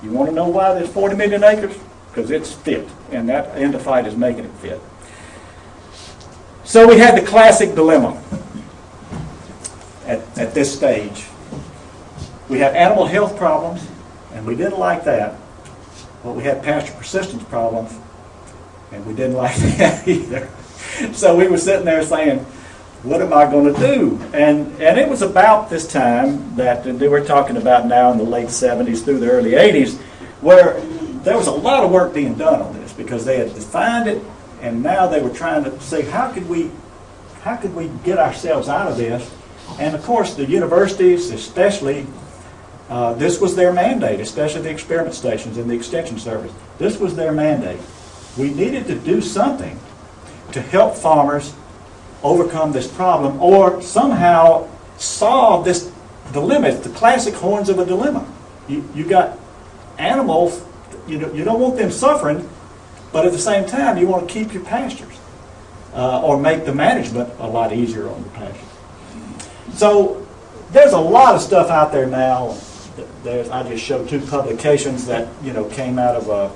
You want to know why there's 40 million acres? Because it's fit, and that endophyte is making it fit. So we had the classic dilemma at this stage. We had animal health problems, and we didn't like that. But we had pasture persistence problems, and we didn't like that either. So we were sitting there saying, what am I going to do? And it was about this time that they were talking about now in the late 70s through the early 80s, where there was a lot of work being done on this because they had defined it, and now they were trying to say, how could we get ourselves out of this? And of course, the universities, especially, this was their mandate, especially the experiment stations and the extension service. This was their mandate. We needed to do something to help farmers overcome this problem or somehow solve this dilemma. It's the classic horns of a dilemma. You got animals, you don't want them suffering, but at the same time you want to keep your pastures or make the management a lot easier on the pasture. So there's a lot of stuff out there now. I just showed 2 publications that came out of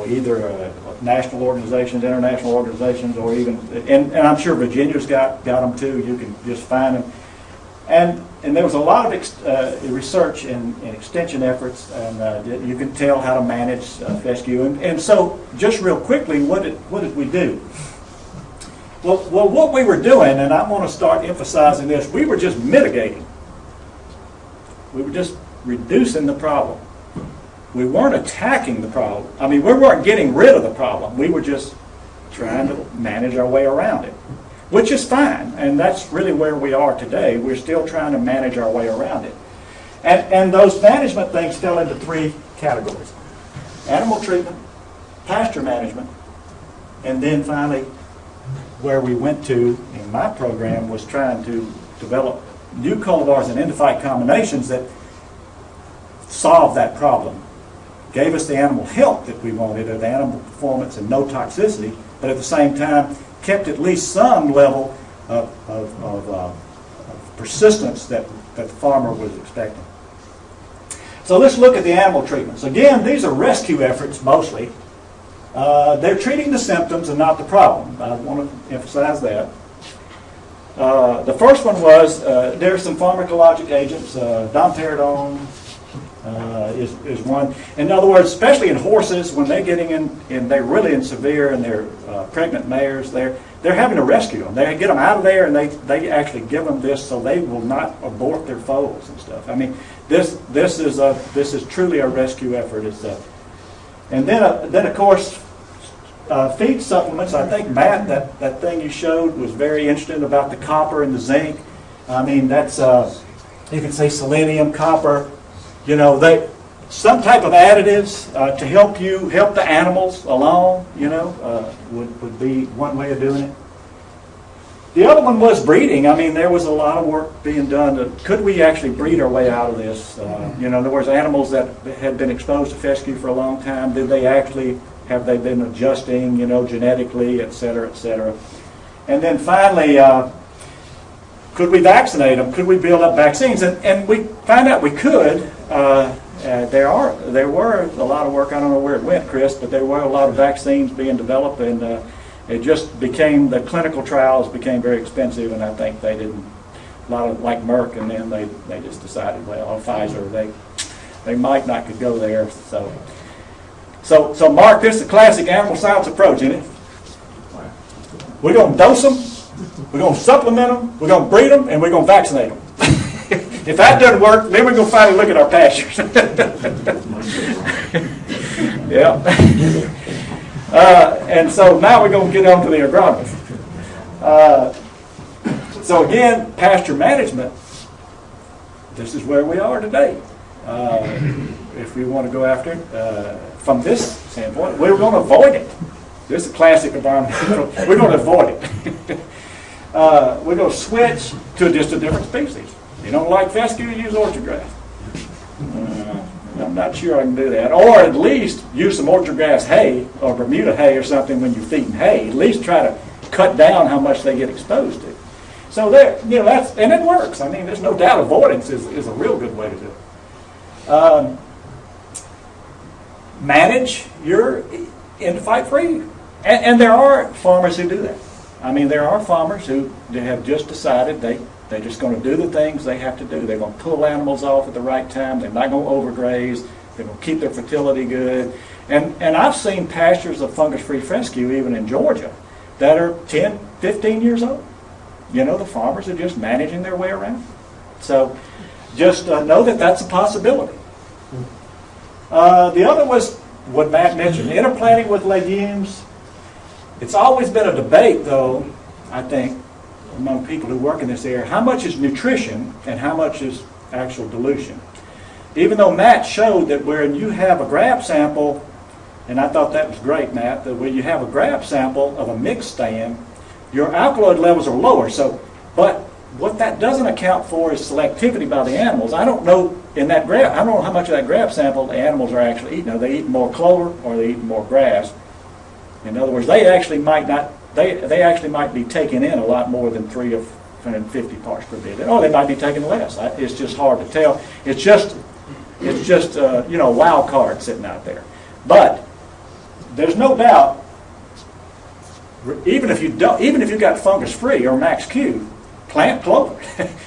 either national organizations, international organizations, or even and I'm sure Virginia's got them too. You can just find them. And there was a lot of research and extension efforts, and you can tell how to manage fescue. And so, just real quickly, what did we do? Well, what we were doing, and I want to start emphasizing this, we were just mitigating. We were just reducing the problem. We weren't attacking the problem. I mean, we weren't getting rid of the problem. We were just trying to manage our way around it, which is fine, and that's really where we are today. We're still trying to manage our way around it. And those management things fell into 3 categories: animal treatment, pasture management, and then finally where we went to in my program was trying to develop new cultivars and endophyte combinations that solve that problem. Gave us the animal health that we wanted, or the animal performance and no toxicity, but at the same time kept at least some level of persistence that the farmer was expecting. So let's look at the animal treatments. Again, these are rescue efforts mostly. They're treating the symptoms and not the problem. I want to emphasize that. The first one was there's some pharmacologic agents. Domperidone is one. In other words, especially in horses, when they're getting in they're really in severe, and they're pregnant mares, they're having to rescue them. They get them out of there, and they actually give them this so they will not abort their foals and stuff. I mean, this is truly a rescue effort. And then of course. Feed supplements. I think, Matt, that thing you showed was very interesting about the copper and the zinc. I mean, that's you can say selenium, copper. Some type of additives to help the animals along. Would be one way of doing it. The other one was breeding. I mean, there was a lot of work being done. Could we actually breed our way out of this? There was animals that had been exposed to fescue for a long time. Did they actually? Have they been adjusting, genetically, et cetera, et cetera? And then finally, could we vaccinate them? Could we build up vaccines? And we found out we could. There were a lot of work. I don't know where it went, Chris, but there were a lot of vaccines being developed, and it just became, the clinical trials became very expensive, and I think they didn't, a lot of, like Merck, and then they just decided, well, Pfizer, they might not could go there, So Mark, this is the classic animal science approach, isn't it? We're going to dose them, we're going to supplement them, we're going to breed them, and we're going to vaccinate them. If that doesn't work, then we're going to finally look at our pastures. Yeah. And so now we're going to get on to the agronomist. So again, pasture management, this is where we are today. If we want to go after it, from this standpoint, we're going to avoid it. This is a classic environmental. We're going to avoid it. We're going to switch to just a different species. You don't like fescue, use orchard grass. I'm not sure I can do that. Or at least use some orchard grass hay or Bermuda hay or something when you're feeding hay. At least try to cut down how much they get exposed to. So there, and it works. I mean, there's no doubt avoidance is a real good way to do it. manage your endophyte-free. And there are farmers who do that. I mean, there are farmers who they have just decided they're just going to do the things they have to do. They're going to pull animals off at the right time. They're not going to overgraze. They're going to keep their fertility good. And I've seen pastures of fungus-free fescue even in Georgia that are 10, 15 years old. You know, the farmers are just managing their way around. So just know that that's a possibility. The other was what Matt mentioned, interplanting with legumes. It's always been a debate, though, I think, among people who work in this area, how much is nutrition and how much is actual dilution. Even though Matt showed that when you have a grab sample, and I thought that was great, Matt, that when you have a grab sample of a mixed stand, your alkaloid levels are lower. But what that doesn't account for is selectivity by the animals. I don't know in that grab, I don't know how much of that grab sample the animals are actually eating. Are they eating more clover or are they eating more grass? In other words, they actually might not. They actually might be taking in a lot more than 350 parts per billion. Or they might be taking less. It's just hard to tell. It's just you know, a wild card sitting out there. But there's no doubt. Even if you've got fungus free or max Q, plant clover.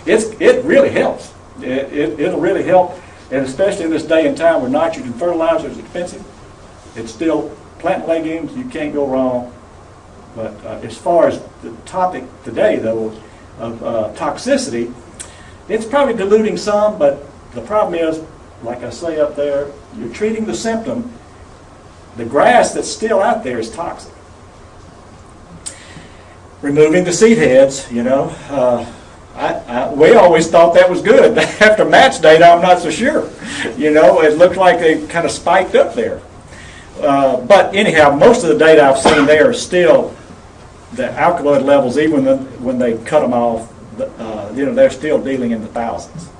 It really helps. It'll really help, and especially in this day and time where nitrogen fertilizer is expensive. It's still plant legumes. You can't go wrong. But as far as the topic today, though, of toxicity, it's probably diluting some. But the problem is, like I say up there, you're treating the symptom. The grass that's still out there is toxic. Removing the seed heads, you know, we always thought that was good. After Matt's data, I'm not so sure. You know, it looked like they kind of spiked up there. But anyhow, most of the data I've seen there is still the alkaloid levels, even when they cut them off, you know, they're still dealing in the thousands.